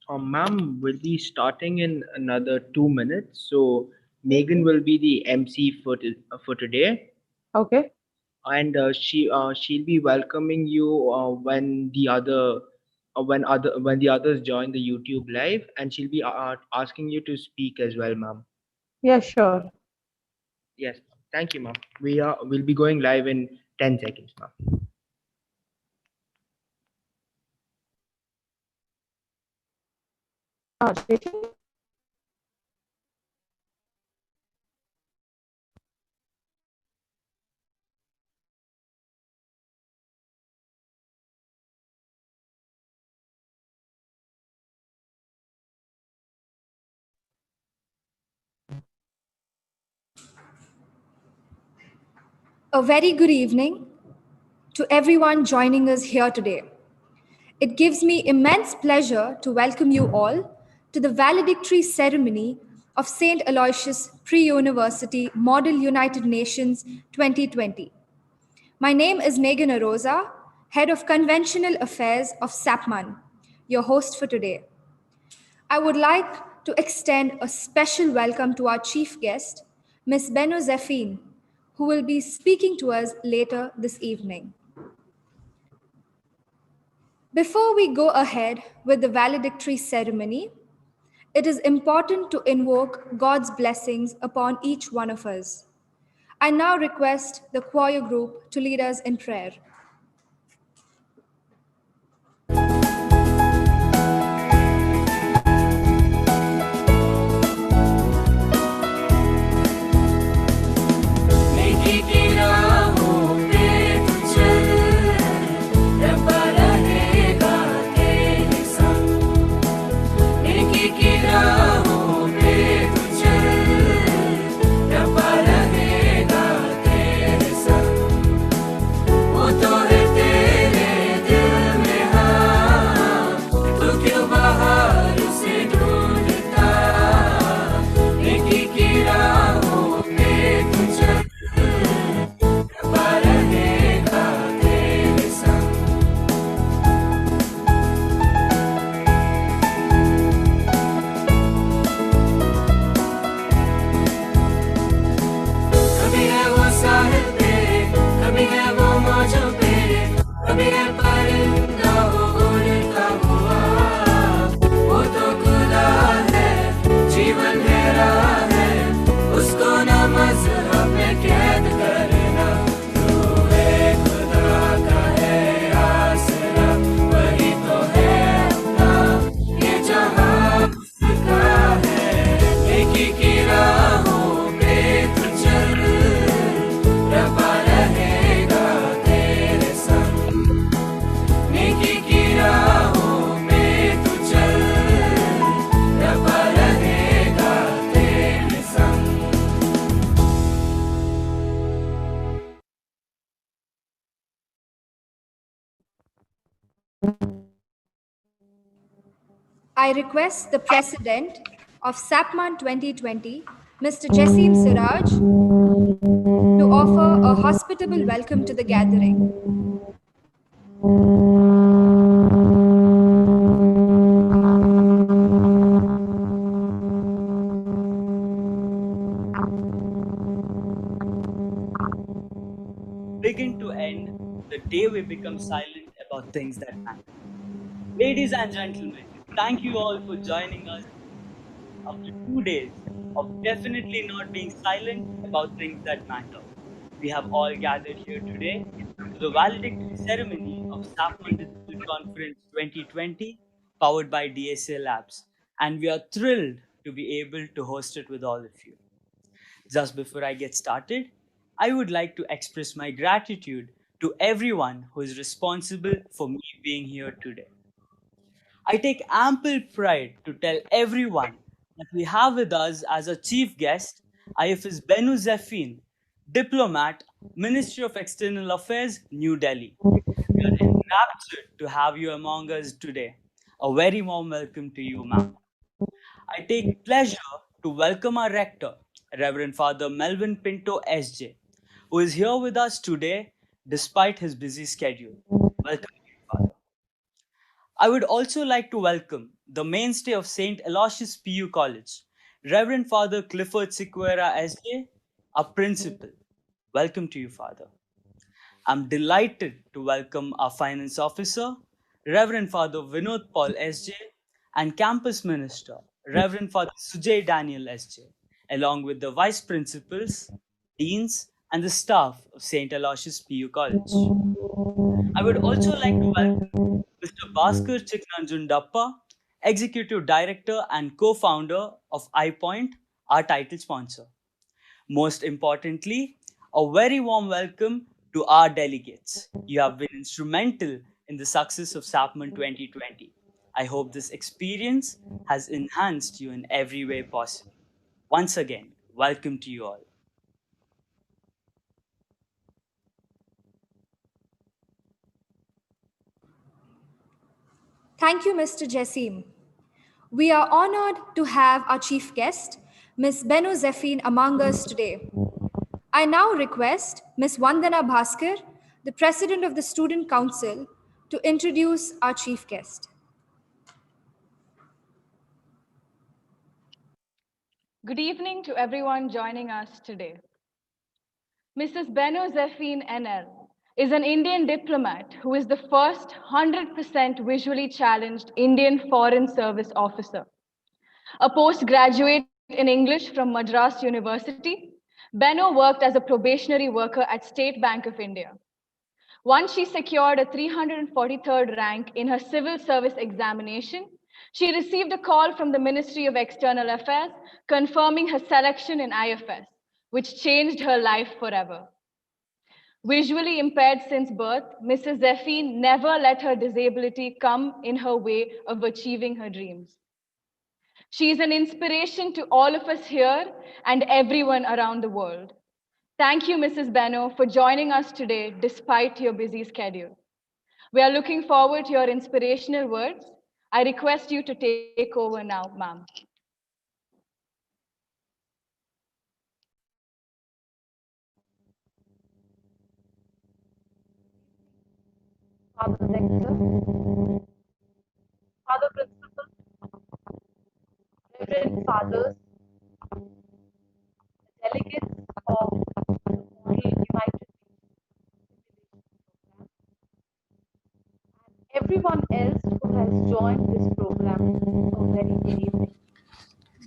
Ma'am, we'll be starting in another 2 minutes. So Megan will be the MC for today, Okay. and she'll be welcoming you when the others join the YouTube live, and she'll be asking you to speak as well, ma'am. Yeah, sure. Yes, thank you, ma'am. We'll be going live in 10 seconds, ma'am. Stating. A very good evening to everyone joining us here today. It gives me immense pleasure to welcome you all to the Valedictory Ceremony of St. Aloysius Pre-University Model United Nations 2020. My name is Megan Arosa, Head of Conventional Affairs of SAPMAN, your host for today. I would like to extend a special welcome to our chief guest, Ms. Beno Zeffine, who will be speaking to us later this evening. Before we go ahead with the valedictory ceremony, it is important to invoke God's blessings upon each one of us. I now request the choir group to lead us in prayer. I request the President of SAPMAN 2020, Mr. Jassim Siraj, to offer a hospitable welcome to the gathering. Begin to end, the day we become silent about things that matter. Ladies and gentlemen, thank you all for joining us after 2 days of definitely not being silent about things that matter. We have all gathered here today to the valedictory ceremony of SAPMAN Digital Conference 2020, powered by DSA Labs, and we are thrilled to be able to host it with all of you. Just before I get started, I would like to express my gratitude to everyone who is responsible for me being here today. I take ample pride to tell everyone that we have with us as a chief guest IFS Benu Zeffine, diplomat, Ministry of External Affairs, New Delhi. We are enraptured to have you among us today. A very warm welcome to you, ma'am. I take pleasure to welcome our rector, Reverend Father Melvin Pinto SJ, who is here with us today despite his busy schedule. Welcome, Father. I would also like to welcome the mainstay of St. Aloysius PU College, Reverend Father Clifford Sequeira SJ, our principal. Welcome to you, Father. I'm delighted to welcome our finance officer, Reverend Father Vinod Paul SJ, and campus minister, Reverend Father Sujay Daniel SJ, along with the vice principals, deans, and the staff of St. Aloysius PU College. I would also like to welcome Mr. Bhaskar Chikranjun Dappa, Executive Director and co-founder of iPoint, our title sponsor. Most importantly, a very warm welcome to our delegates. You have been instrumental in the success of SAPMAN 2020. I hope this experience has enhanced you in every way possible. Once again, welcome to you all. Thank you, Mr. Jassim. We are honored to have our chief guest, Ms. Benu Zeffin, among us today. I now request Ms. Vandana Bhaskar, the President of the Student Council, to introduce our chief guest. Good evening to everyone joining us today. Mrs. Benu Zeffin NL is an Indian diplomat who is the first 100% visually challenged Indian Foreign Service officer. A postgraduate in English from Madras University, Benu worked as a probationary worker at State Bank of India. Once she secured a 343rd rank in her civil service examination, she received a call from the Ministry of External Affairs confirming her selection in IFS, which changed her life forever. Visually impaired since birth, Mrs. Zeffin never let her disability come in her way of achieving her dreams. She is an inspiration to all of us here and everyone around the world. Thank you, Mrs. Beno, for joining us today despite your busy schedule. We are looking forward to your inspirational words. I request you to take over now, ma'am. Father Rector, Father Principal, Reverend Fathers, delegates of the Model United Nations, and everyone else who has joined this program. A very good evening.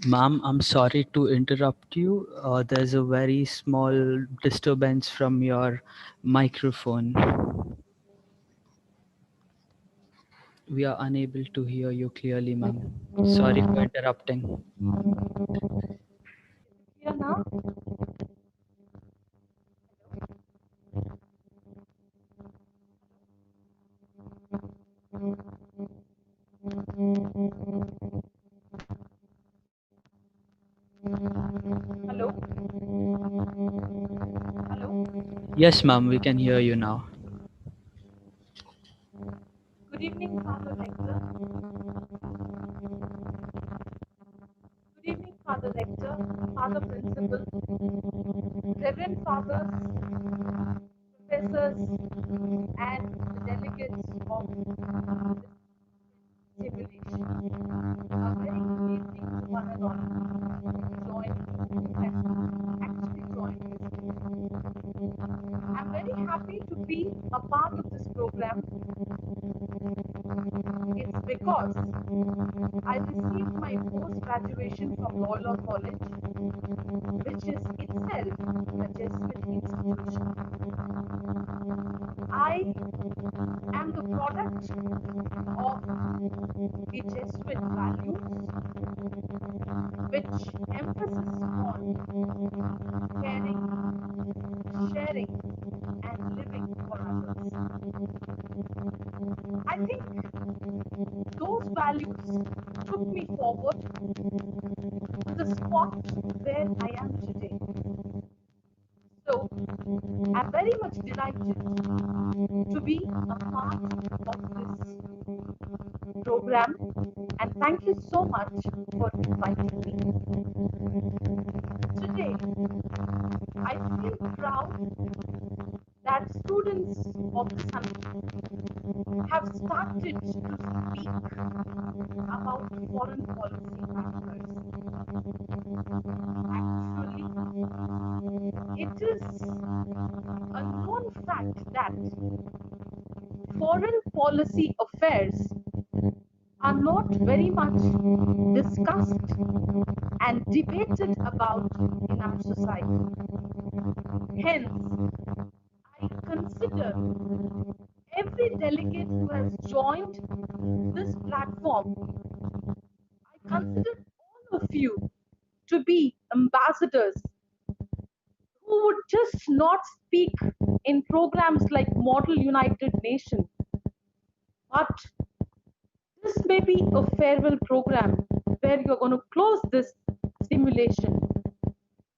Ma'am, I'm sorry to interrupt you. There's a very small disturbance from your microphone. We are unable to hear you clearly, ma'am. Sorry for interrupting. Here now. Hello. Hello. Yes, ma'am, we can hear you now. Good evening, Father Rector. Good evening, Father Rector, Father Principal, Reverend Fathers, professors, and the delegates of this simulation. A very good evening to one and all who joined, who has actually joined this. I'm very happy to be a part of this program. It's because I received my post-graduation from Loyola College, which is itself a Jesuit institution. I am the product of the Jesuit values, which emphasis on caring, sharing, and living for others. I think those values took me forward to the spot where I am today. So, I'm very much delighted to be a part of this program, and thank you so much for inviting me. Today, I feel proud that students of the summit have started to speak about foreign policy matters. Actually, it is a known fact that foreign policy affairs are not very much discussed and debated about in our society. Hence, I consider every delegate who has joined this platform, I consider all of you to be ambassadors who would just not speak in programs like Model United Nations, but this may be a farewell program where you're going to close this simulation.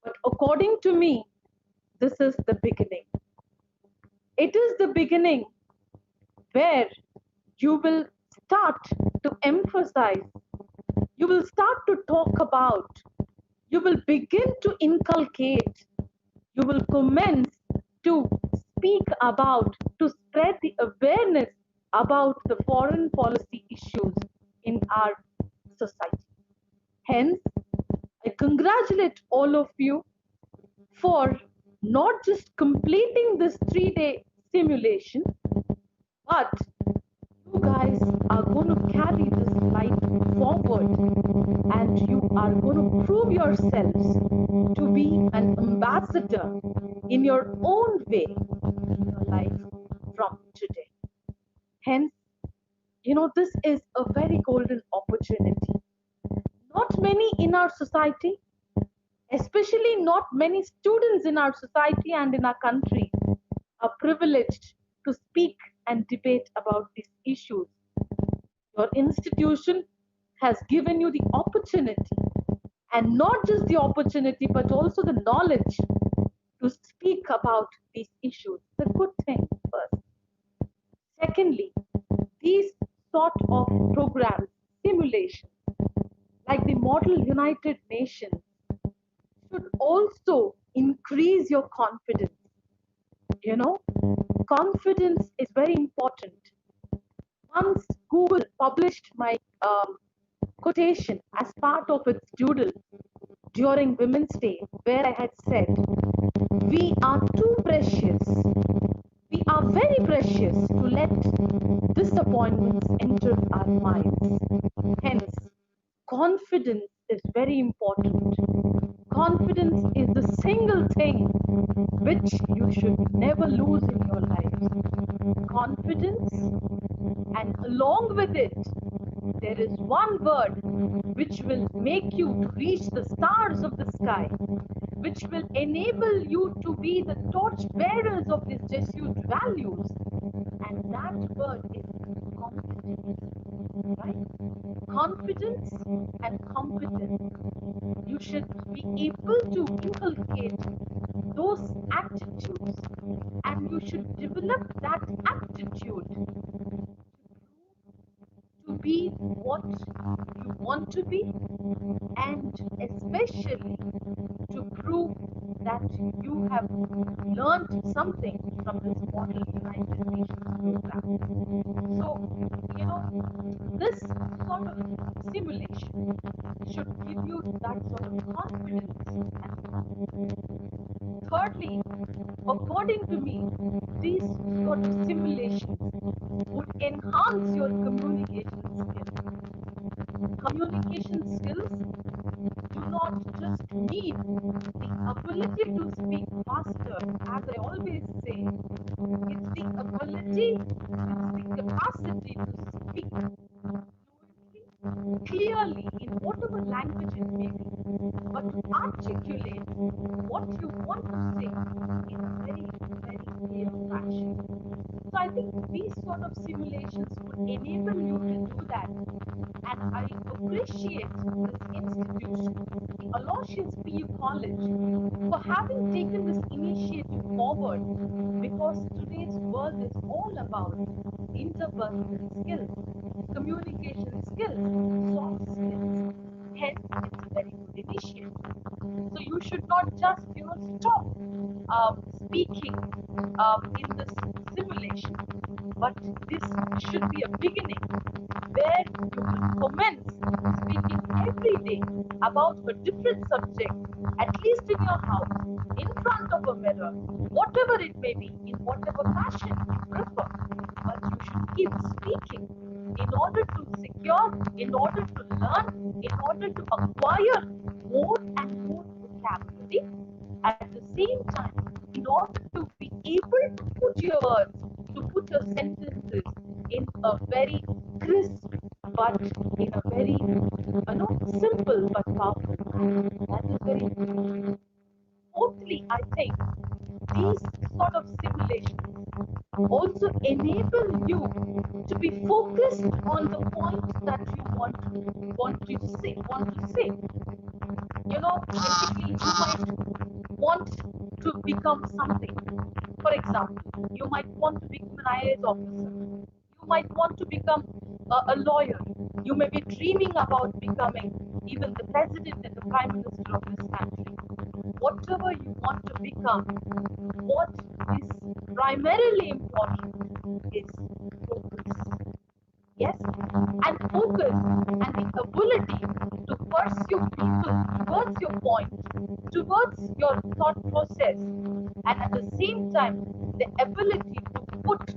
But according to me, this is the beginning. It is the beginning where you will start to emphasize, you will start to talk about, you will begin to inculcate, you will commence to speak about, to spread the awareness about the foreign policy issues in our society. Hence, I congratulate all of you for not just completing this 3-day simulation, but you guys are going to carry this light forward and you are going to prove yourselves to be an ambassador in your own way in your life from today. Hence, this is a very golden opportunity. Not many in our society, especially not many students in our society and in our country, are privileged to speak and debate about these issues. Your institution has given you the opportunity, and not just the opportunity, but also the knowledge to speak about these issues. It's a good thing, first. Secondly, these sort of programs, simulations, like the Model United Nations, should also increase your confidence. Confidence is very important. Once Google published my quotation as part of its doodle during Women's Day, where I had said, "We are too precious. We are very precious to let disappointments enter our minds." Hence, confidence is very important. Confidence is the single thing which you should never lose in your lives. Confidence, and along with it, there is one word which will make you to reach the stars of the sky, which will enable you to be the torch bearers of these Jesuit values. And that word is confidence, right? Confidence and competence. You should be able to inculcate those attitudes, and you should develop that aptitude to be what you want to be, and especially to prove that you have learned something from this Model United Nations program. So, this sort of simulation should give you that sort of confidence and confidence. Thirdly, according to me, these sort of simulations would enhance your communication skills. Communication skills do not just mean the ability to speak faster, as I always say. It's the ability, it's the capacity to speak fluently, clearly, in whatever language it may be, but to articulate what you want to say in a very, very clear fashion. So I think these sort of simulations would enable you to do that. And I appreciate this institution, the Aloysius PU College, for having taken this initiative forward, because today's world is all about interpersonal skills, communication skills, soft skills. Hence, it's a very good initiative. So you should not just, stop speaking in this simulation. but this should be a beginning where you will commence speaking every day about a different subject, at least in your house, in front of a mirror, whatever it may be, in whatever fashion you prefer. But you should keep speaking in order to secure, in order to learn, in order to acquire more and more vocabulary. At the same time, in order to be able to put your words, to put your sentences in a very crisp but in a very simple but powerful manner. That is very important. Fourthly, I think these sort of simulations also enable you to be focused on the point that you want to say. Basically, you might want to become something. For example, you might want to become an IAS officer. You might want to become a lawyer. You may be dreaming about becoming even the president and the prime minister of this country. Whatever you want to become, what is primarily important is focus. Yes, and focus and the ability to pursue people towards your point, towards your thought process, and at the same time, the ability to put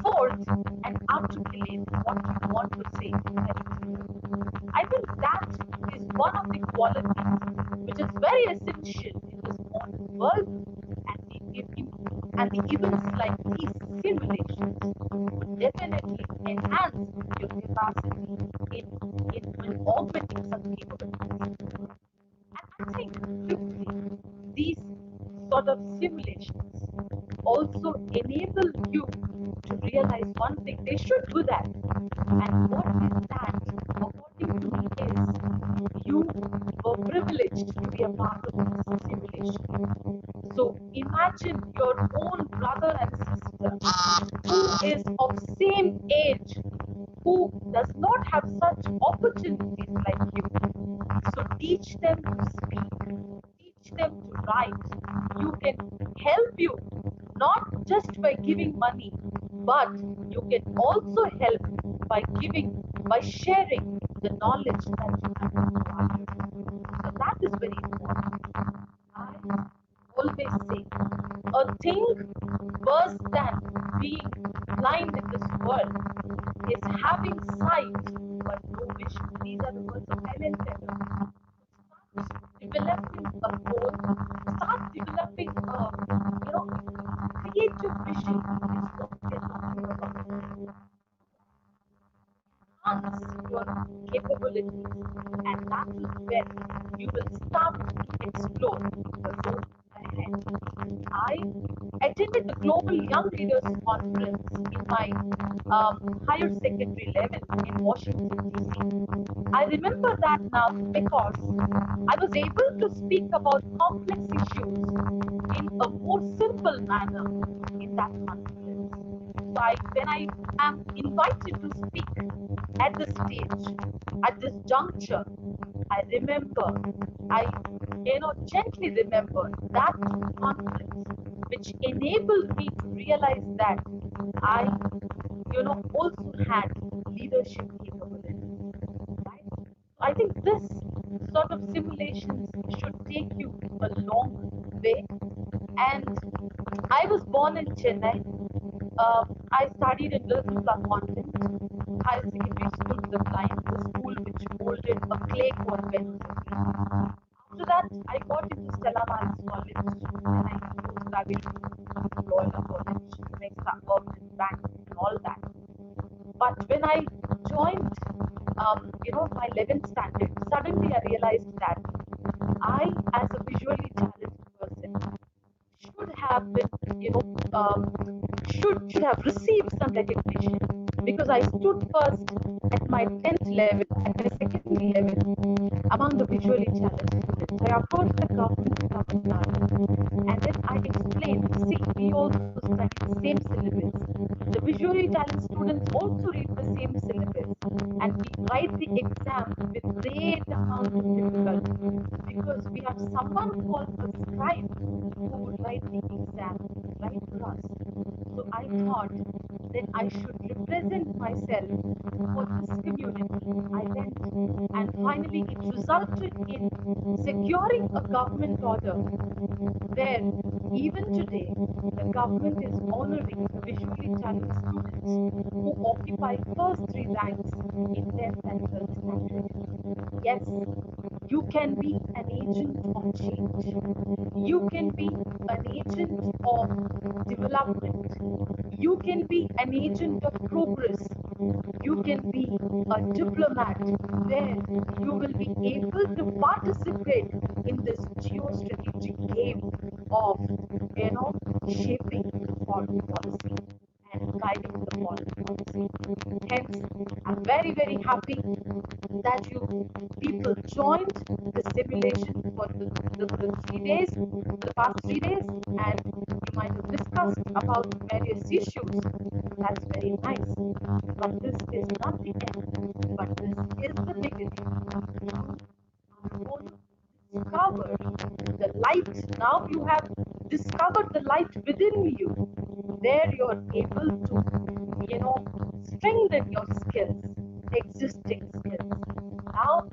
forth and articulate what you want to say very clearly. I think that is one of the qualities which is very essential in this modern world, and the events like these simulations would definitely enhance your capacity in augmenting some capabilities. And I think, fifthly, these sort of simulations also enable you to realize one thing. They should do that. And what is that, according to me, is you were privileged to be a part of this simulation. So imagine your own brother and sister who is of same age, who does not have such opportunities like you. So teach them to speak, teach them to write. You can help you not just by giving money, but you can also help by sharing the knowledge that you have acquired. So that is very important. I always say a thing worse than being blind in this world is having sight but no vision. These are the words of Helen Keller. Start developing a goal, start developing a creative vision is what we are talking about. Enhance your capabilities, and that is when you will start to explore the road ahead. I attended the Global Young Leaders Conference in my higher secondary level in Washington, D.C. I remember that now because I was able to speak about complex issues in a more simple manner in that conference. So when I am invited to speak at the stage, at this juncture, I remember, I gently remember that conference, which enabled me to realize that I, also had leadership capabilities. Right? I think this sort of simulations should take you a long way. And I was born in Chennai. I studied in Nirmala Convent Higher Secondary School to the Blind, the school which molded a clay called Venus. After that, I got into Stella Maris College, and I post-graduate Loyola College, next I worked in banks and all that. But when I joined, my 11th standard, suddenly I realized that I, as a visually challenged person, should have been, should have received some recognition because I stood first at my 10th level, at my secondary level, among the visually challenged students. I approached the government of Tamil Nadu and then I explained, see, we also study the same syllabus. The visually challenged students also read the same syllabus and we write the exam with great amount of difficulty because we have someone called the scribe who would write the exam right for us. So I thought, then I should represent myself for this community. I went, and finally it resulted in securing a government order where even today the government is honoring the visually challenged students who occupy first three ranks in 10th and 12th standard. Yes, you can be an agent of change. You can be an agent of development. You can be an agent of progress. You can be a diplomat where you will be able to participate in this geostrategic game of, shaping the foreign policy and guiding the foreign policy. Hence, I'm very, very happy that you people joined the simulation for the 3 days, the past 3 days, and you might have discussed about various issues. That's very nice. But this is not the end, but this is the beginning. You are going to discover the light. Now you have discovered the light within you, where you're able to, strengthen your skills, existing skills. Now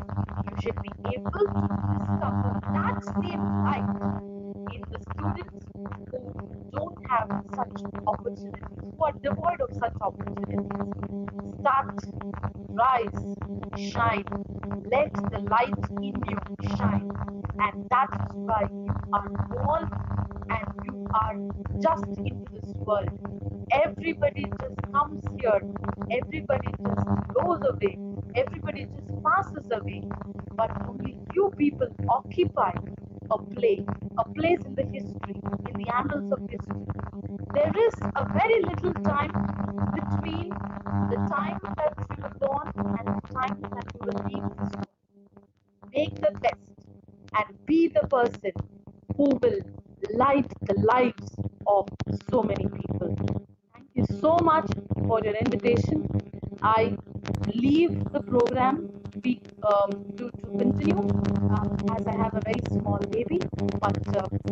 you should be able to discover that same light in the students who don't have such opportunities, who are devoid of such opportunities. Start, rise, shine. Let the light in you shine. And that is why you are born and you are just into this world. Everybody just comes here, everybody just goes away, everybody just passes away. But only few people occupy a place in the history, in the annals of history. There is a very little time between the time that you were born and the time that you will leave this world. Make the best and be the person who will light the lives of so many people. Thank you so much for your invitation. I leave the program to continue as I have a very small baby, but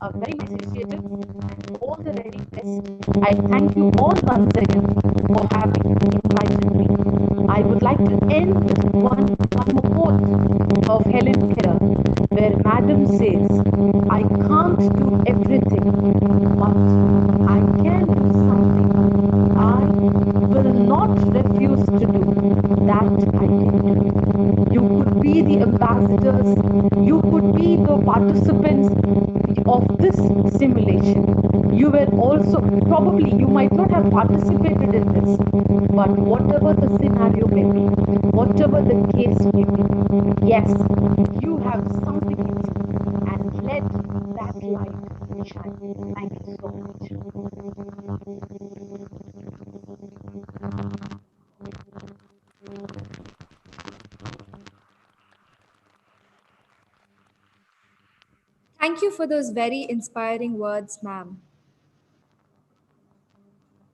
a very nice initiative and all the very best. I thank you all once again for having invited me. I would like to end with one more quote of Helen Keller, where Madam says, I can't do everything, but I can do something. I will not refuse to do that I can do. You could be the ambassadors, you could be the participants of this simulation. You were also, probably you might not have participated in this, but whatever the scenario may be, whatever the case may be, yes, you have something in you and let that light shine. Thank you so much. Thank you for those very inspiring words, ma'am.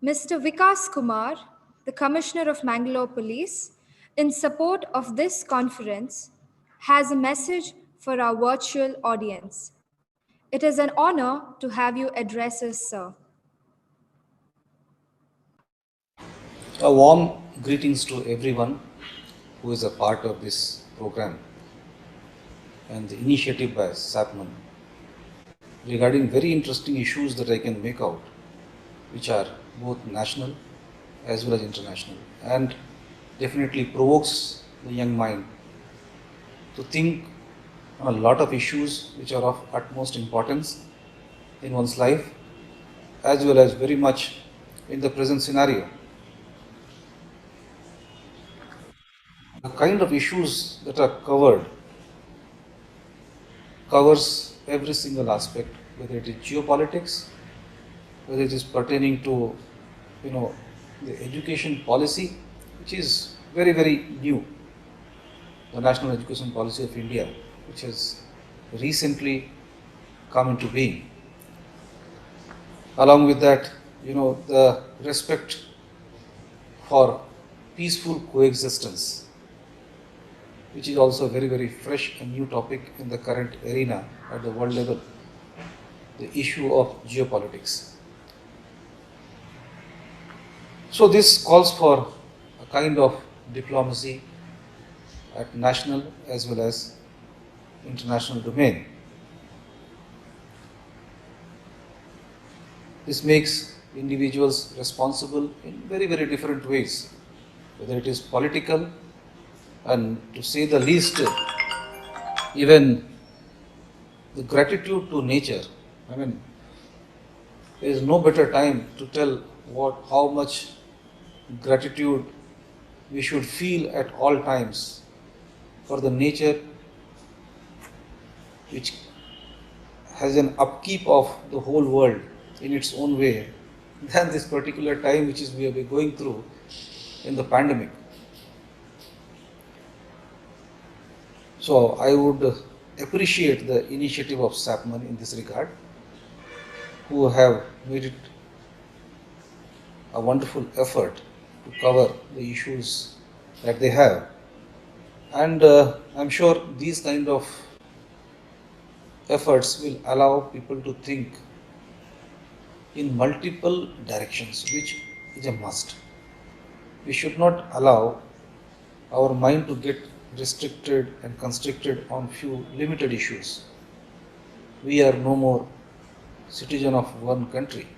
Mr. Vikas Kumar, the Commissioner of Mangalore Police, in support of this conference, has a message for our virtual audience. It is an honor to have you address us, sir. A warm greetings to everyone who is a part of this program and the initiative by SAPMAN regarding very interesting issues that I can make out, which are both national as well as international, and definitely provokes the young mind to think on a lot of issues which are of utmost importance in one's life as well as very much in the present scenario. The kind of issues that are covered covers every single aspect, whether it is geopolitics, whether it is pertaining to, the education policy, which is very, very new, the National Education Policy of India, which has recently come into being. Along with that, the respect for peaceful coexistence, which is also a very, very fresh and new topic in the current arena at the world level, the issue of geopolitics. So this calls for a kind of diplomacy at national as well as international domain. This makes individuals responsible in very, very different ways, whether it is political and, to say the least, even the gratitude to nature. I mean, there is no better time to tell how much gratitude we should feel at all times for the nature which has an upkeep of the whole world in its own way than this particular time which is we have been going through in the pandemic. So I would appreciate the initiative of SAPMAN in this regard, who have made it a wonderful effort to cover the issues that they have. And I'm sure these kind of efforts will allow people to think in multiple directions, which is a must. We should not allow our mind to get restricted and constricted on few limited issues. We are no more citizen of one country.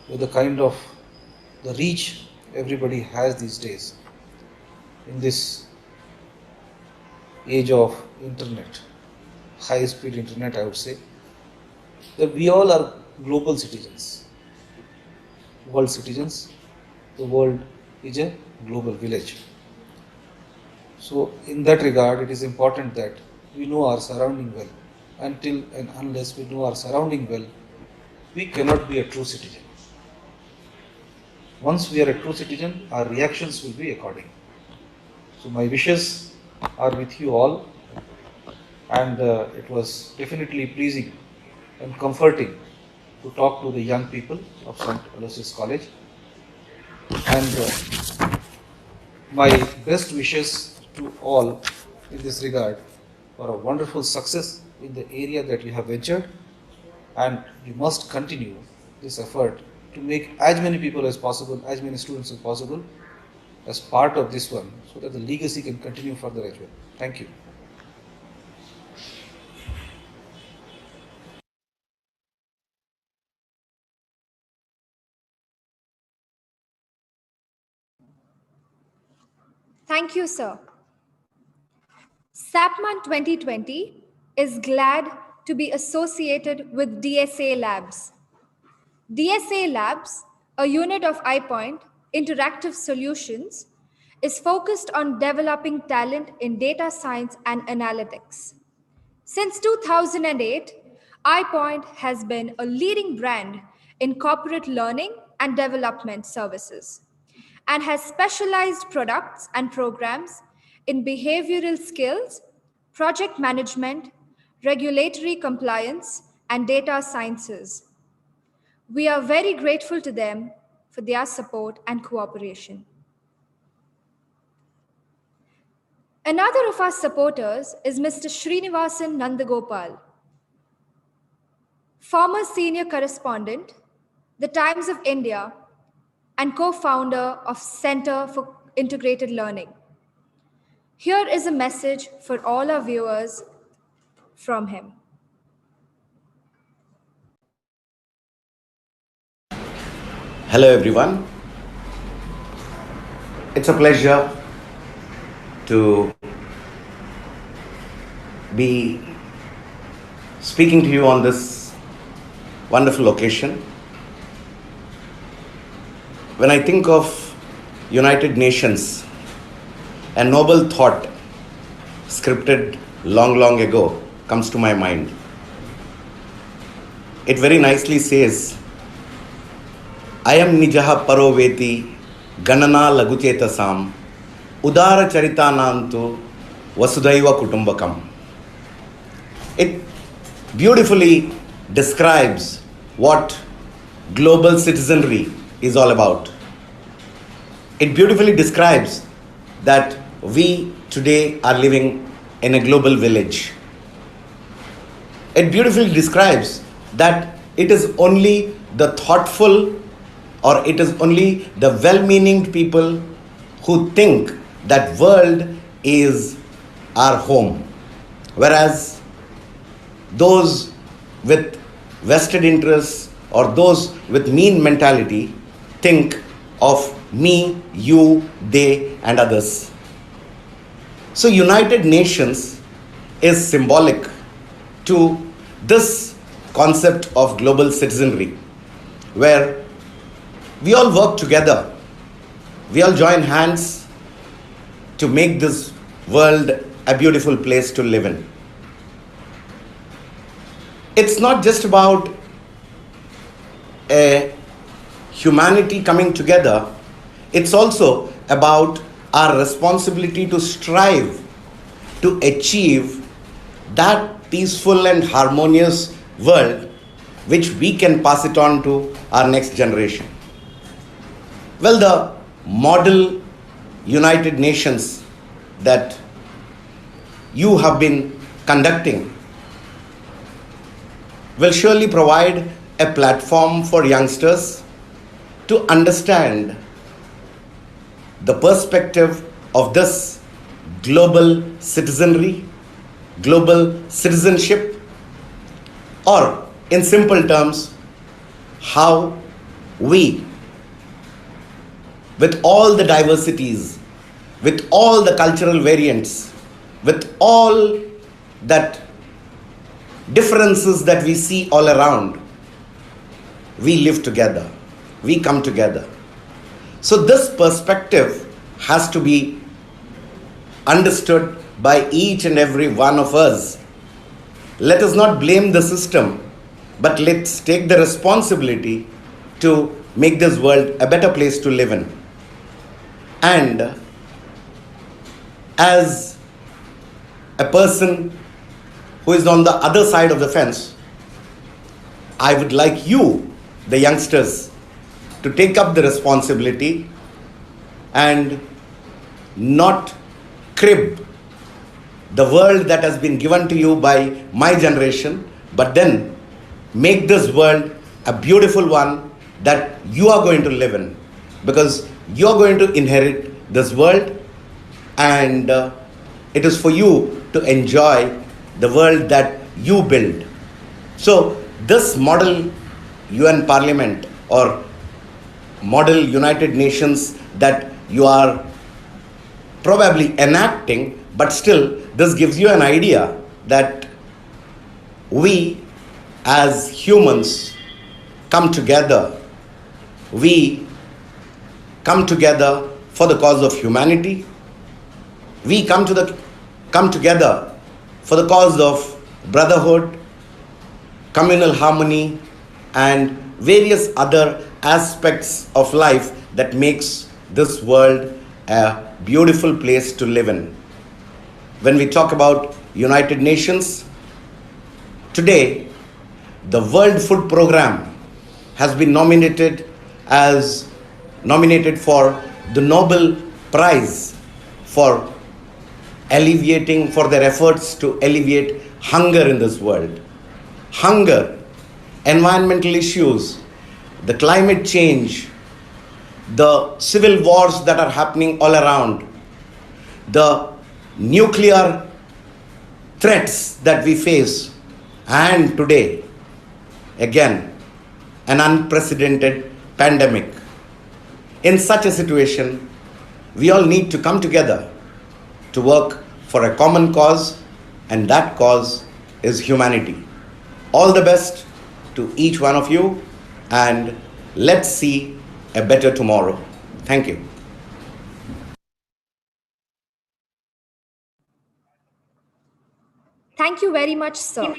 With the kind of the reach everybody has these days in this age of internet, high speed internet, I would say, that we all are global citizens, world citizens. The world is a global village. So in that regard, it is important that we know our surrounding well. Until and unless we know our surrounding well, we cannot be a true citizen. Once we are a true citizen, our reactions will be according. So my wishes are with you all, and it was definitely pleasing and comforting to talk to the young people of St. Aloysius College. And my best wishes to all in this regard for a wonderful success in the area that you have ventured, and you must continue this effort to make as many people as possible, as many students as possible, as part of this one, so that the legacy can continue further as well. Thank you. Thank you, sir. SAPMAN 2020 is glad to be associated with DSA Labs. DSA Labs, a unit of iPoint Interactive Solutions, is focused on developing talent in data science and analytics. Since 2008, iPoint has been a leading brand in corporate learning and development services and has specialized products and programs in behavioral skills, project management, regulatory compliance, and data sciences. We are very grateful to them for their support and cooperation. Another of our supporters is Mr. Srinivasan Nandagopal, former senior correspondent, The Times of India, and co-founder of Center for Integrated Learning. Here is a message for all our viewers from him. Hello everyone. It's a pleasure to be speaking to you on this wonderful occasion. When I think of United Nations, a noble thought scripted long ago comes to my mind. It very nicely says, Ayam nijaha paroveti ganana laguchetasam udara charitanantu vasudhaiva kutumbakam. It beautifully describes what global citizenry is all about. It beautifully describes that we today are living in a global village. It beautifully describes that it is only the thoughtful or it is only the well-meaning people who think that world is our home, whereas those with vested interests or those with mean mentality think of me, you, they, and others. So, United Nations is symbolic to this concept of global citizenry, where we all work together, we all join hands to make this world a beautiful place to live in. It's not just about a humanity coming together, it's also about our responsibility to strive to achieve that peaceful and harmonious world which we can pass it on to our next generation. Well, the model United Nations that you have been conducting will surely provide a platform for youngsters to understand the perspective of this global citizenry, global citizenship, or in simple terms, how we, with all the diversities, with all the cultural variants, with all that differences that we see all around, we live together, we come together. So this perspective has to be understood by each and every one of us. Let us not blame the system, but let's take the responsibility to make this world a better place to live in. And as a person who is on the other side of the fence, I would like you, the youngsters, to take up the responsibility and not crib the world that has been given to you by my generation, but then make this world a beautiful one that you are going to live in, because you are going to inherit this world, and it is for you to enjoy the world that you build. So this model UN Parliament or model United Nations that you are probably enacting, but still this gives you an idea that we as humans come together. We come together for the cause of humanity. We come together for the cause of brotherhood, communal harmony, and various other aspects of life that makes this world a beautiful place to live in. When we talk about United Nations, today the World Food Programme has been nominated for the Nobel Prize for their efforts to alleviate hunger in this world. Hunger, environmental issues, the climate change, the civil wars that are happening all around, the nuclear threats that we face, and today, again, an unprecedented pandemic. In such a situation, we all need to come together to work for a common cause, and that cause is humanity. All the best to each one of you, and let's see a better tomorrow. Thank you. Thank you very much, sir.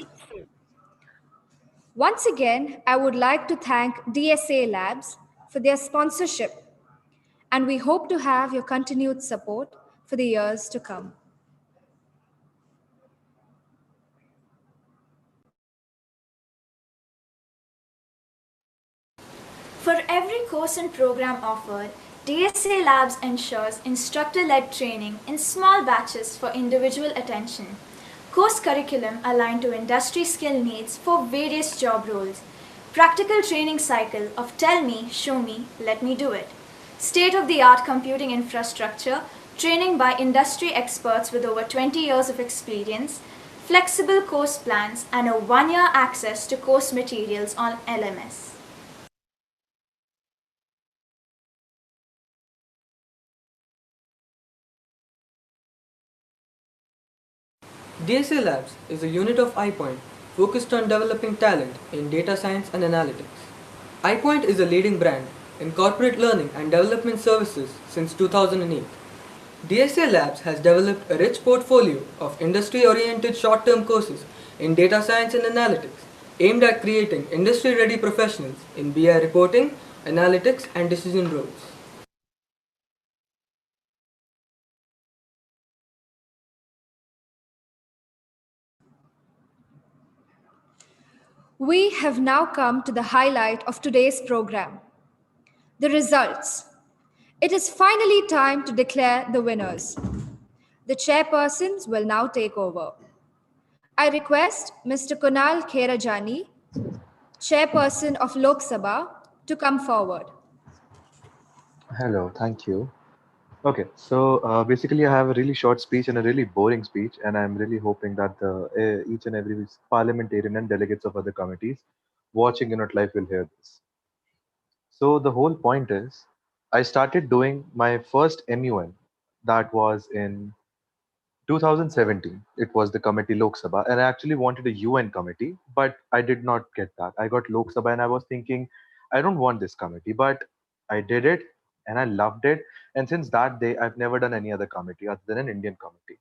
Once again, I would like to thank DSA Labs for their sponsorship, and we hope to have your continued support for the years to come. For every course and program offered, DSA Labs ensures instructor-led training in small batches for individual attention. Course curriculum aligned to industry skill needs for various job roles. practical training cycle of tell me, show me, let me do it. State of the art computing infrastructure, training by industry experts with over 20 years of experience, flexible course plans, and a 1 year access to course materials on LMS. DSA Labs is a unit of iPoint focused on developing talent in data science and analytics. iPoint is a leading brand in corporate learning and development services since 2008. DSA Labs has developed a rich portfolio of industry oriented short term courses in data science and analytics aimed at creating industry ready professionals in BI reporting, analytics, and decision roles. We have now come to the highlight of today's program, the results. It is finally time to declare the winners. The chairpersons will now take over. I request Mr. Kunal Kherajani, chairperson of Lok Sabha, to come forward. Hello, thank you. Okay, so basically, I have a really short speech and a really boring speech, and I'm really hoping that each and every parliamentarian and delegates of other committees watching in live will hear this. So the whole point is, I started doing my first MUN, that was in 2017. It was the committee Lok Sabha, and I actually wanted a UN committee, but I did not get that. I got Lok Sabha, and I was thinking, I don't want this committee, but I did it, and I loved it. And since that day, I've never done any other committee other than an Indian committee.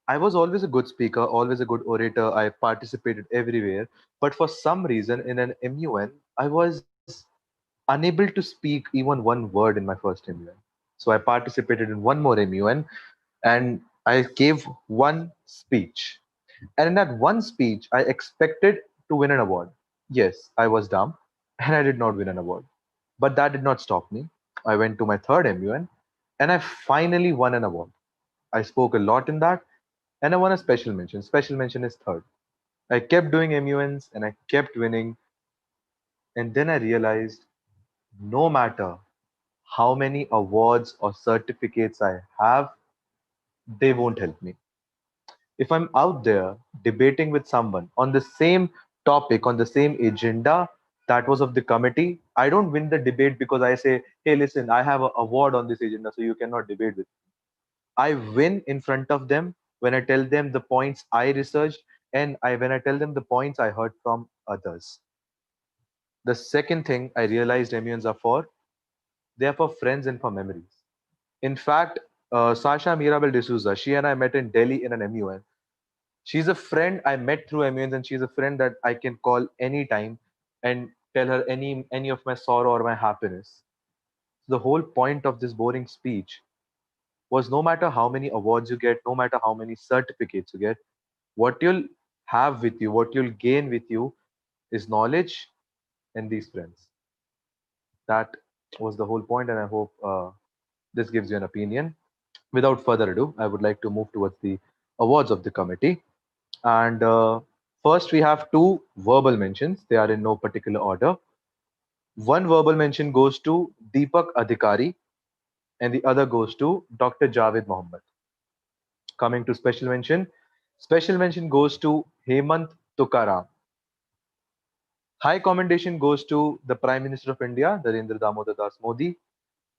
I was always a good speaker, always a good orator. I participated everywhere, but for some reason, in an MUN, I was unable to speak even one word in my first MUN. So I participated in one more MUN and I gave one speech. And in that one speech, I expected to win an award. Yes, I was dumb and I did not win an award. But that did not stop me. I went to my third MUN and I finally won an award. I spoke a lot in that and I won a special mention. Special mention is third. I kept doing MUNs and I kept winning. And then I realized no matter how many awards or certificates I have, they won't help me. If I'm out there debating with someone on the same topic, on the same agenda that was of the committee, I don't win the debate because I say, hey, listen, I have an award on this agenda, so you cannot debate with me. I win in front of them when I tell them the points I researched and when I tell them the points I heard from others. The second thing I realized MUNs are for, they are for friends and for memories. In fact, Sasha Mirabel D'Souza, she and I met in Delhi in an MUN. She's a friend I met through MUNs, and she's a friend that I can call anytime and tell her any of my sorrow or my happiness. So the whole point of this boring speech was no matter how many awards you get, no matter how many certificates you get, what you'll have with you, what you'll gain with you is knowledge and these friends. That was the whole point, and I hope this gives you an opinion. Without further ado, I would like to move towards the awards of the committee. And first, we have two verbal mentions. They are in no particular order. One verbal mention goes to Deepak Adhikari, and the other goes to Dr. Javed Mohammed. Coming to special mention goes to Hemant Tukaram. High commendation goes to the Prime Minister of India, Narendra Damodar Das Modi,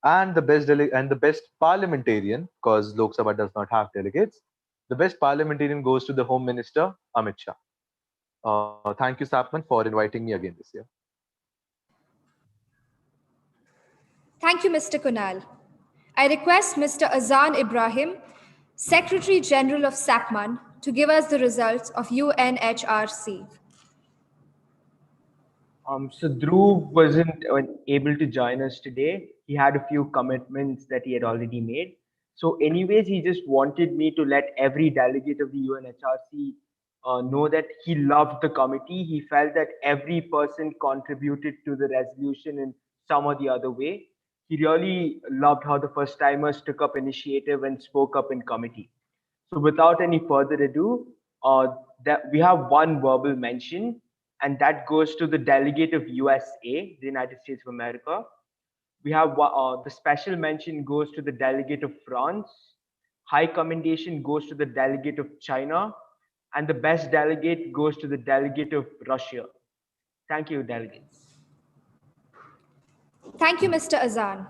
and the best parliamentarian, because Lok Sabha does not have delegates. The best parliamentarian goes to the Home Minister Amit Shah. Thank you, Sapman, for inviting me again this year. Thank you, Mr. Kunal. I request Mr. Azan Ibrahim, Secretary General of SAPMAN, to give us the results of UNHRC. So Dhruv wasn't able to join us today. He had a few commitments that he had already made. So, anyways, he just wanted me to let every delegate of the UNHRC know that he loved the committee. He felt that every person contributed to the resolution in some or the other way. He really loved how the first timers took up initiative and spoke up in committee. So, without any further ado, that we have one verbal mention and that goes to the delegate of USA, the United States of America. We have the special mention goes to the delegate of France. High commendation goes to the delegate of China, and the best delegate goes to the delegate of Russia. Thank you, delegates. Thank you, Mr. Azan.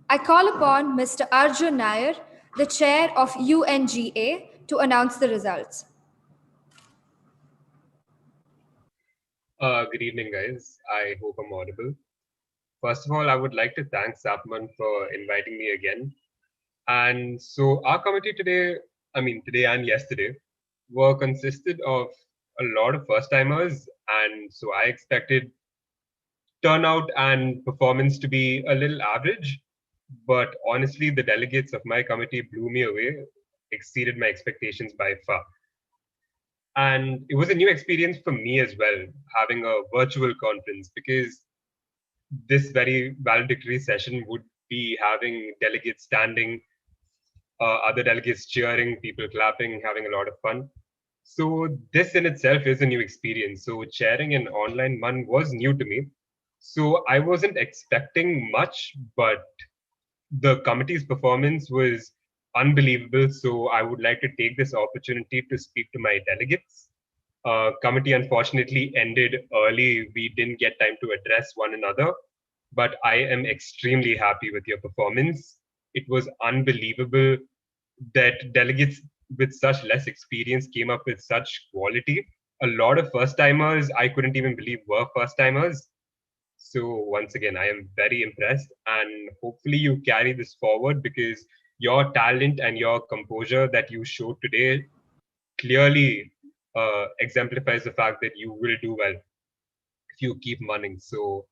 I call upon Mr. Arjun Nair, the chair of UNGA, to announce the results. Good evening, guys. I hope I'm audible. First of all, I would like to thank Sapman for inviting me again. And so, our committee today, today and yesterday, were consisted of a lot of first timers. And so, I expected turnout and performance to be a little average. But honestly, the delegates of my committee blew me away, exceeded my expectations by far. And it was a new experience for me as well, having a virtual conference, because this very valedictory session would be having delegates standing, other delegates cheering, people clapping, having a lot of fun. So this in itself is a new experience. So chairing an online one was new to me. So I wasn't expecting much, but the committee's performance was unbelievable. So I would like to take this opportunity to speak to my delegates. Committee unfortunately ended early. We didn't get time to address one another, but I am extremely happy with your performance. It was unbelievable that delegates with such less experience came up with such quality. A lot of first timers I couldn't even believe were first timers. So once again, I am very impressed, and hopefully you carry this forward, because your talent and your composure that you showed today clearly exemplifies the fact that you will do well if you keep running. So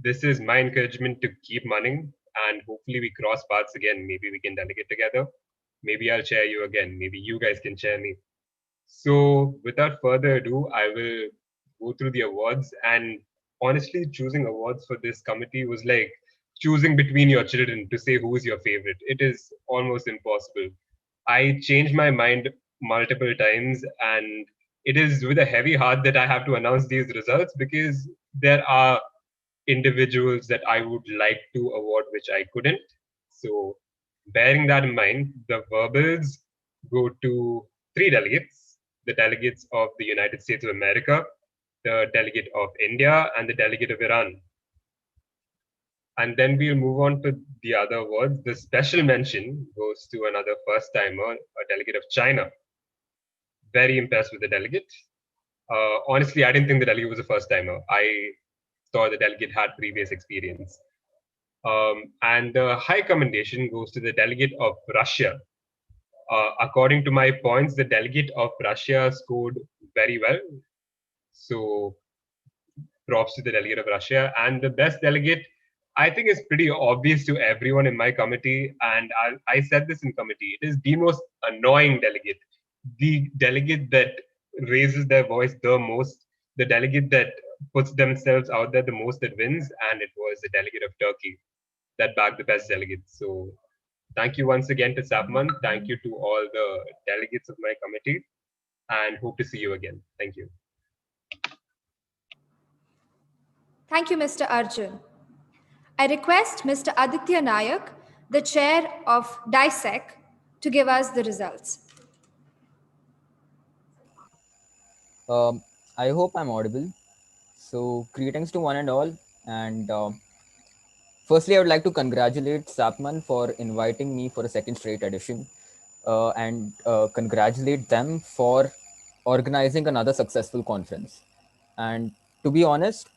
this is my encouragement to keep running, and hopefully we cross paths again. Maybe we can delegate together. Maybe I'll chair you again. Maybe you guys can chair me. So without further ado, I will go through the awards. And honestly, choosing awards for this committee was like choosing between your children to say who is your favorite. It is almost impossible. I changed my mind multiple times, and it is with a heavy heart that I have to announce these results, because there are individuals that I would like to award which I couldn't. So, bearing that in mind, the verbals go to three delegates: the delegates of the United States of America, the delegate of India, and the delegate of Iran. And then we'll move on to the other awards. The special mention goes to another first timer, a delegate of China. Very impressed with the delegate. Honestly, I didn't think the delegate was a first timer. I thought the delegate had previous experience. And the high commendation goes to the delegate of Russia. According to my points, the delegate of Russia scored very well. So props to the delegate of Russia. And the best delegate, I think, is pretty obvious to everyone in my committee. And I said this in committee, it is the most annoying delegate. The delegate that raises their voice the most, the delegate that puts themselves out there the most, that wins. And it was the delegate of Turkey that backed the best delegate. So thank you once again to Sapman. Thank you to all the delegates of my committee, and hope to see you again. Thank you. Thank you, Mr. Arjun. I request Mr. Aditya Nayak, the chair of DISEC, to give us the results. I hope I'm audible. So, greetings to one and all. And firstly, I would like to congratulate Sapman for inviting me for a second straight edition, and congratulate them for organizing another successful conference. And to be honest,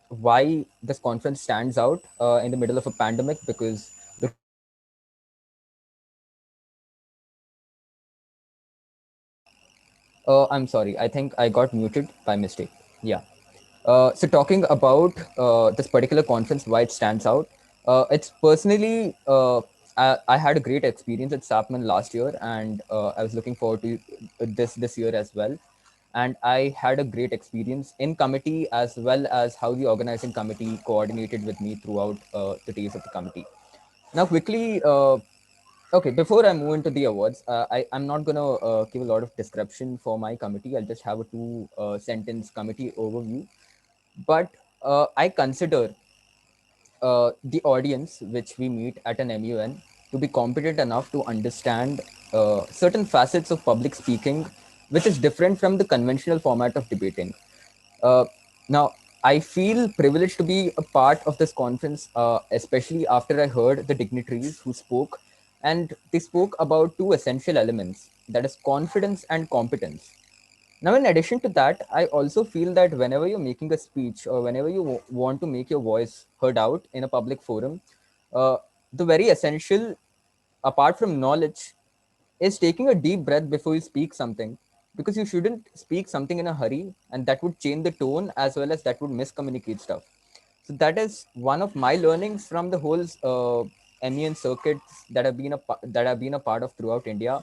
why this conference stands out in the middle of a pandemic, because the I'm sorry, I think I got muted by mistake. Yeah. So talking about this particular conference, why it stands out, it's personally, I had a great experience at Sapman last year, and I was looking forward to this year as well. And I had a great experience in committee, as well as how the organizing committee coordinated with me throughout the days of the committee. Now, quickly, Okay, before I move into the awards, I'm not going to give a lot of description for my committee. I'll just have a two sentence committee overview. But I consider the audience which we meet at an MUN to be competent enough to understand certain facets of public speaking, which is different from the conventional format of debating. Uh, Now, I feel privileged to be a part of this conference, especially after I heard the dignitaries who spoke, and they spoke about two essential elements, that is, confidence and competence. Now, in addition to that, I also feel that whenever you're making a speech or whenever you want to make your voice heard out in a public forum, uh, the very essential, apart from knowledge, is taking a deep breath before you speak something, because you shouldn't speak something in a hurry, and that would change the tone as well as that would miscommunicate stuff. So that is one of my learnings from the whole MEN circuits that I've been a part of throughout India,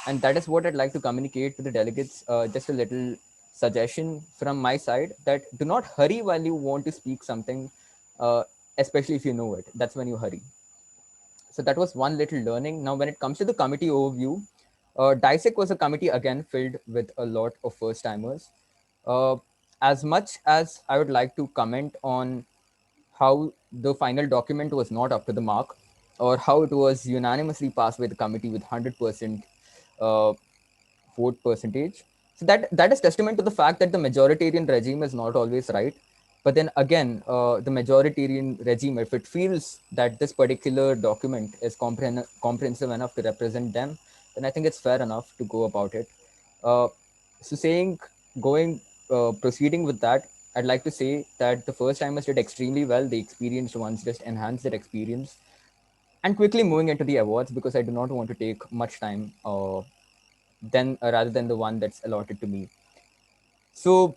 and that is what I'd like to communicate to the delegates. Just a little suggestion from my side, that do not hurry while you want to speak something, uh, especially if you know it. That's when you hurry. So that was one little learning. Now, when it comes to the committee overview, DISEC was a committee again filled with a lot of first timers. Uh, as much as I would like to comment on how the final document was not up to the mark, or how it was unanimously passed by the committee with 100% uh, vote percentage. So that is testament to the fact that the majoritarian regime is not always right. But then again, the majoritarian regime, if it feels that this particular document is comprehensive enough to represent them, then I think it's fair enough to go about it. Uh, so saying, going, proceeding with that, I'd like to say that the first timers did extremely well. The experienced ones just enhanced their experience. And quickly moving into the awards, because I do not want to take much time then rather than the one that's allotted to me. So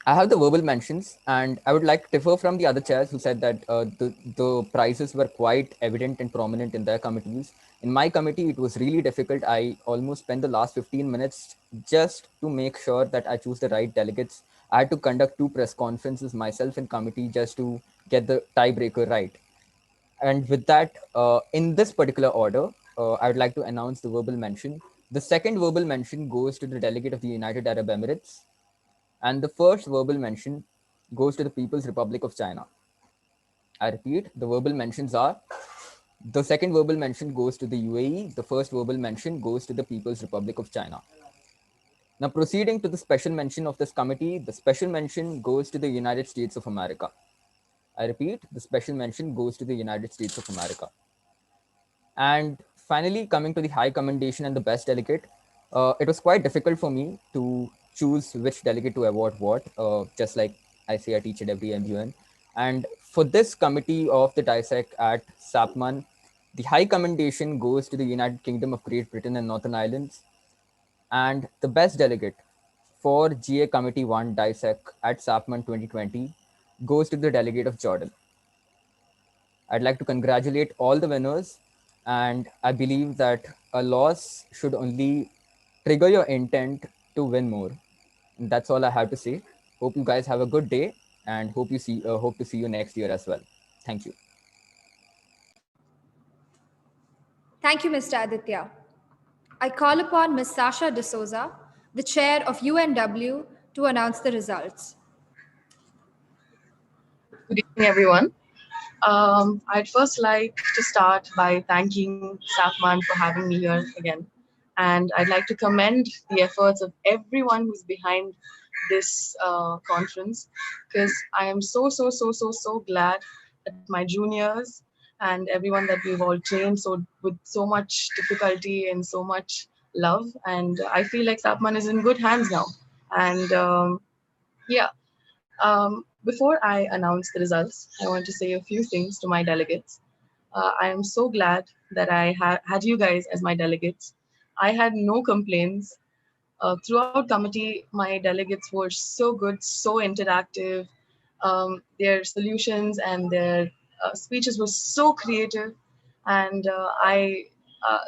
I have the verbal mentions, and I would like to differ from the other chairs who said that the prizes were quite evident and prominent in their committees. In my committee, it was really difficult. I almost spent the last 15 minutes just to make sure that I choose the right delegates. I had to conduct two press conferences myself in committee just to get the tiebreaker right. And with that, in this particular order, I would like to announce the verbal mention. The second verbal mention goes to the delegate of the United Arab Emirates, and the first verbal mention goes to the People's Republic of China. I repeat, the verbal mentions are: the second verbal mention goes to the UAE, the first verbal mention goes to the People's Republic of China. Now, proceeding to the special mention of this committee, the special mention goes to the United States of America. I repeat, the special mention goes to the United States of America. And finally, coming to the high commendation and the best delegate, it was quite difficult for me to choose which delegate to award what, just like I say at each and every MUN. And for this committee of the DISEC at SAPMAN, the high commendation goes to the United Kingdom of Great Britain and Northern Ireland. And the best delegate for GA Committee 1 DISEC at SAPMAN 2020 goes to the delegate of Jordan. I'd like to congratulate all the winners, and I believe that a loss should only trigger your intent to win more. And that's all I have to say. Hope you guys have a good day, and hope to see you next year as well. Thank you. Thank you, Mr. Aditya. I call upon Ms. Sasha D'Souza, the chair of UNW, to announce the results. Good evening, everyone. I'd first like to start by thanking Safman for having me here again. And I'd like to commend the efforts of everyone who's behind this conference, because I am so glad that my juniors and everyone that we've all trained with so much difficulty and so much love. And I feel like Safman is in good hands now. And yeah, before I announce the results, I want to say a few things to my delegates. I am so glad that I had you guys as my delegates. I had no complaints. Throughout committee, my delegates were so good, so interactive. Their solutions and their speeches were so creative. And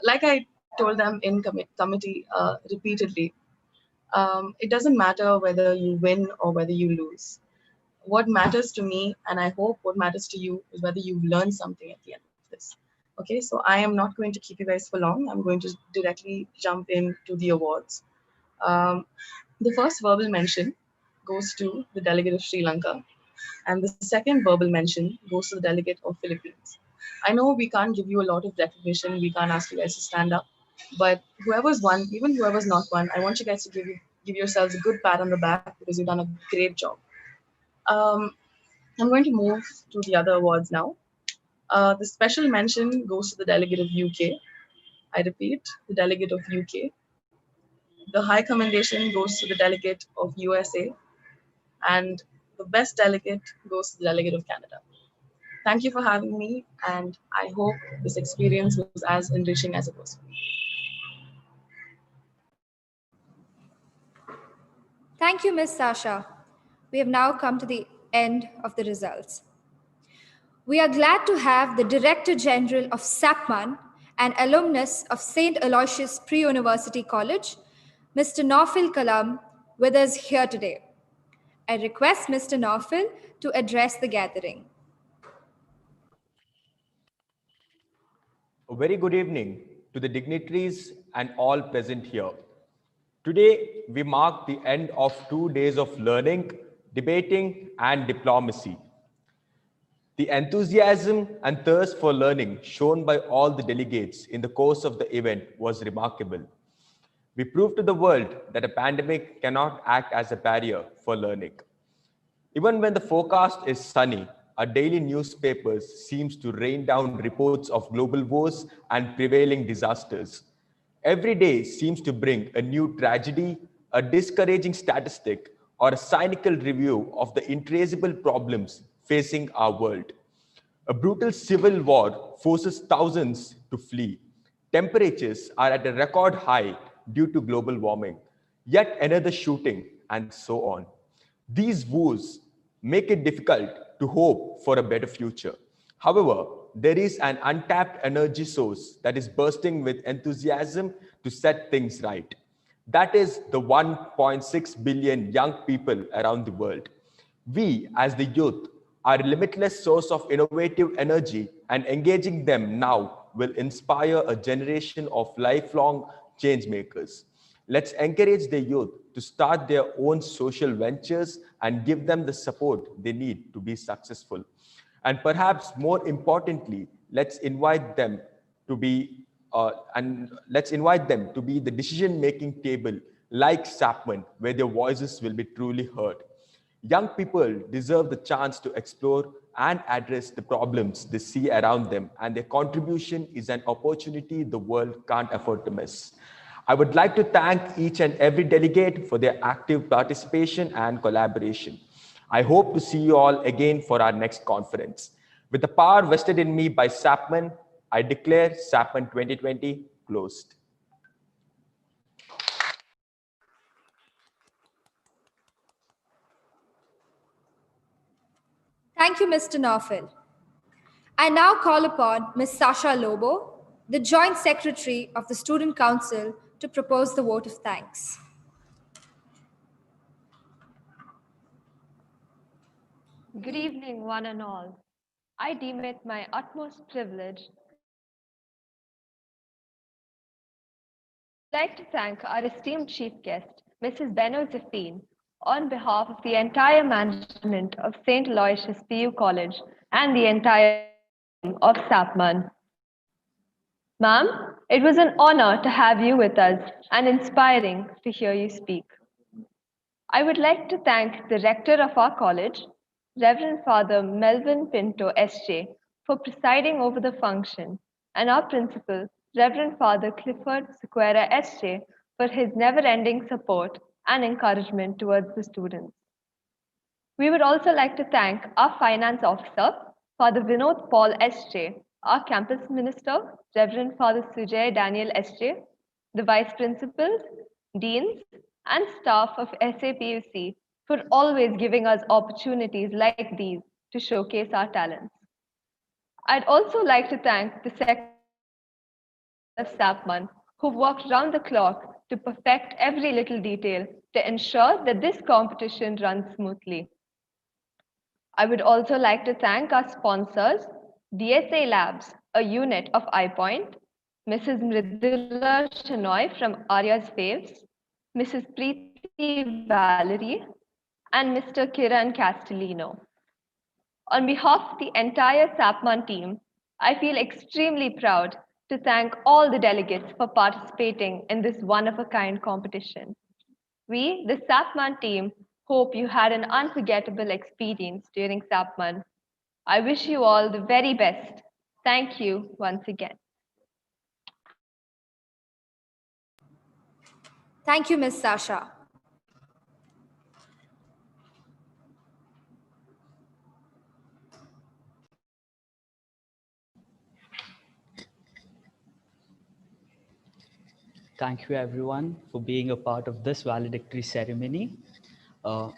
like I told them in committee repeatedly, it doesn't matter whether you win or whether you lose. What matters to me, and I hope what matters to you, is whether you've learned something at the end of this. Okay, so I am not going to keep you guys for long. I'm going to directly jump into the awards. Um, the first verbal mention goes to the delegate of Sri Lanka, and the second verbal mention goes to the delegate of Philippines. I know we can't give you a lot of recognition. We can't ask you guys to stand up, but whoever's won, even whoever's not won, I want you guys to give yourselves a good pat on the back because you've done a great job. Um, I'm going to move to the other awards now. The special mention goes to the delegate of UK. I repeat, the delegate of UK. The high commendation goes to the delegate of USA, and the best delegate goes to the delegate of Canada. Thank you for having me, and I hope this experience was as enriching as it was for me. Thank you, Ms. Sasha. We have now come to the end of the results. We are glad to have the Director General of SAPMAN and alumnus of St. Aloysius Pre-University College, Mr. Naufil Kalam, with us here today. I request Mr. Naufil to address the gathering. A very good evening to the dignitaries and all present here. Today, we mark the end of 2 days of learning, debating, and diplomacy. The enthusiasm and thirst for learning shown by all the delegates in the course of the event was remarkable. We proved to the world that a pandemic cannot act as a barrier for learning. Even when the forecast is sunny, our daily newspapers seems to rain down reports of global wars and prevailing disasters. Every day seems to bring a new tragedy, a discouraging statistic, or a cynical review of the intraceable problems facing our world. A brutal civil war forces thousands to flee. Temperatures are at a record high due to global warming. Yet another shooting, and so on. These woes make it difficult to hope for a better future. However, there is an untapped energy source that is bursting with enthusiasm to set things right. That is the 1.6 billion young people around the world. We, as the youth, are a limitless source of innovative energy, and engaging them now will inspire a generation of lifelong change makers. Let's encourage the youth to start their own social ventures and give them the support they need to be successful. And perhaps more importantly, to be let's invite them to be the decision-making table like Sapman, where their voices will be truly heard. Young people deserve the chance to explore and address the problems they see around them, and their contribution is an opportunity the world can't afford to miss. I would like to thank each and every delegate for their active participation and collaboration. I hope to see you all again for our next conference. With the power vested in me by Sapman, I declare Sapman 2020 closed. Thank you, Mr. Naufil. I now call upon Ms. Sasha Lobo, the Joint Secretary of the Student Council, to propose the vote of thanks. Good evening, one and all. I deem it my utmost privilege. I would like to thank our esteemed chief guest, Mrs. Beno Zafine, on behalf of the entire management of St. Aloysius PU College and the entire team of SAPMAN. Ma'am, it was an honor to have you with us and inspiring to hear you speak. I would like to thank the rector of our college, Reverend Father Melvin Pinto SJ, for presiding over the function, and our principal, Reverend Father Clifford Sequeira SJ, for his never-ending support and encouragement towards the students. We would also like to thank our finance officer, Father Vinod Paul SJ, our campus minister, Reverend Father Sujay Daniel SJ, the vice principals, deans, and staff of SAPUC for always giving us opportunities like these to showcase our talents. I'd also like to thank the Secretary of SAPMAN, who worked round the clock to perfect every little detail to ensure that this competition runs smoothly. I would also like to thank our sponsors, DSA Labs, a unit of iPoint, Mrs. Mridula Shenoy from Arya's Faves, Mrs. Preeti Valerie, and Mr. Kiran Castellino. On behalf of the entire SAPMAN team, I feel extremely proud to thank all the delegates for participating in this one-of-a-kind competition. We, the SAPMAN team, hope you had an unforgettable experience during SAPMAN. I wish you all the very best. Thank you once again. Thank you, Ms. Sasha. Thank you everyone for being a part of this valedictory ceremony. Uh,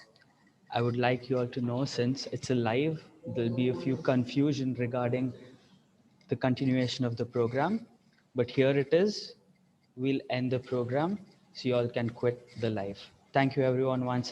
I would like you all to know, since it's a live, there'll be a few confusion regarding the continuation of the program. But here it is. We'll end the program so you all can quit the live. Thank you everyone once again.